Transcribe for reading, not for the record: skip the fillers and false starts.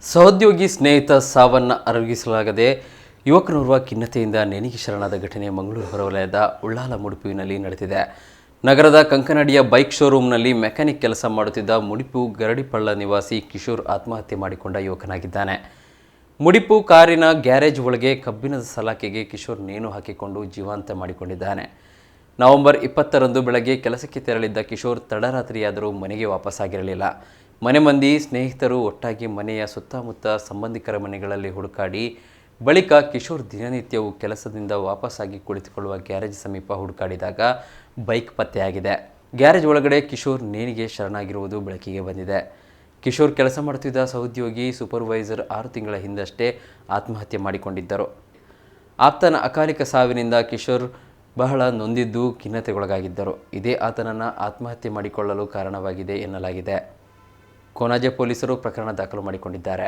ಸಹೋದ್ಯೋಗಿ ಸ್ನೇಹಿತ ಸಾವನ್ನು ಅರಗಿಸಲಾಗದೆ ಯುವಕನೋರ್ವ ಖಿನ್ನತೆಯಿಂದ ನೇಣಿಗೆ ಶರಣಾದ ಘಟನೆ ಮಂಗಳೂರು ಹೊರವಲಯದ ಉಳ್ಳಾಲ ಮುಡುಪಿನಲ್ಲಿ ನಡೆದಿದೆ. ನಗರದ ಕಂಕನಡಿಯ ಬೈಕ್ ಶೋರೂಮ್ನಲ್ಲಿ ಮೆಕ್ಯಾನಿಕ್ ಕೆಲಸ ಮಾಡುತ್ತಿದ್ದ ಮುಡಿಪು ಗರಡಿಪಳ್ಳ ನಿವಾಸಿ ಕಿಶೋರ್ ಆತ್ಮಹತ್ಯೆ ಮಾಡಿಕೊಂಡ ಯುವಕನಾಗಿದ್ದಾನೆ. ಮುಡಿಪು ಕಾರಿನ ಗ್ಯಾರೇಜ್ ಒಳಗೆ ಕಬ್ಬಿಣದ ಸಲಾಕೆಗೆ ಕಿಶೋರ್ ನೇಣು ಹಾಕಿಕೊಂಡು ಜೀವಾಂತ ಮಾಡಿಕೊಂಡಿದ್ದಾನೆ. ನವೆಂಬರ್ 20ರಂದು ಬೆಳಗ್ಗೆ ಕೆಲಸಕ್ಕೆ ತೆರಳಿದ್ದ ಕಿಶೋರ್ ತಡರಾತ್ರಿಯಾದರೂ ಮನೆಗೆ ವಾಪಸ್ಸಾಗಿರಲಿಲ್ಲ. ಮನೆ ಮಂದಿ ಸ್ನೇಹಿತರು ಒಟ್ಟಾಗಿ ಮನೆಯ ಸುತ್ತಮುತ್ತ ಸಂಬಂಧಿಕರ ಮನೆಗಳಲ್ಲಿ ಹುಡುಕಾಡಿ ಬಳಿಕ ಕಿಶೋರ್ ದಿನನಿತ್ಯವೂ ಕೆಲಸದಿಂದ ವಾಪಸ್ಸಾಗಿ ಕುಳಿತುಕೊಳ್ಳುವ ಗ್ಯಾರೇಜ್ ಸಮೀಪ ಹುಡುಕಾಡಿದಾಗ ಬೈಕ್ ಪತ್ತೆಯಾಗಿದೆ. ಗ್ಯಾರೇಜ್ ಒಳಗಡೆ ಕಿಶೋರ್ ನೇಣಿಗೆ ಶರಣಾಗಿರುವುದು ಬೆಳಕಿಗೆ ಬಂದಿದೆ. ಕಿಶೋರ್ ಕೆಲಸ ಮಾಡುತ್ತಿದ್ದ ಸಹೋದ್ಯೋಗಿ ಸೂಪರ್ವೈಸರ್ 6 ತಿಂಗಳ ಹಿಂದಷ್ಟೇ ಆತ್ಮಹತ್ಯೆ ಮಾಡಿಕೊಂಡಿದ್ದರು. ಆಪ್ತನ ಅಕಾಲಿಕ ಸಾವಿನಿಂದ ಕಿಶೋರ್ ಬಹಳ ನೊಂದಿದ್ದು ಖಿನ್ನತೆಗೊಳಗಾಗಿದ್ದರು. ಇದೇ ಆತನನ್ನು ಆತ್ಮಹತ್ಯೆ ಮಾಡಿಕೊಳ್ಳಲು ಕಾರಣವಾಗಿದೆ ಎನ್ನಲಾಗಿದೆ. ಕೊನಾಜೆ ಪೊಲೀಸರು ಪ್ರಕರಣ ದಾಖಲು ಮಾಡಿಕೊಂಡಿದ್ದಾರೆ.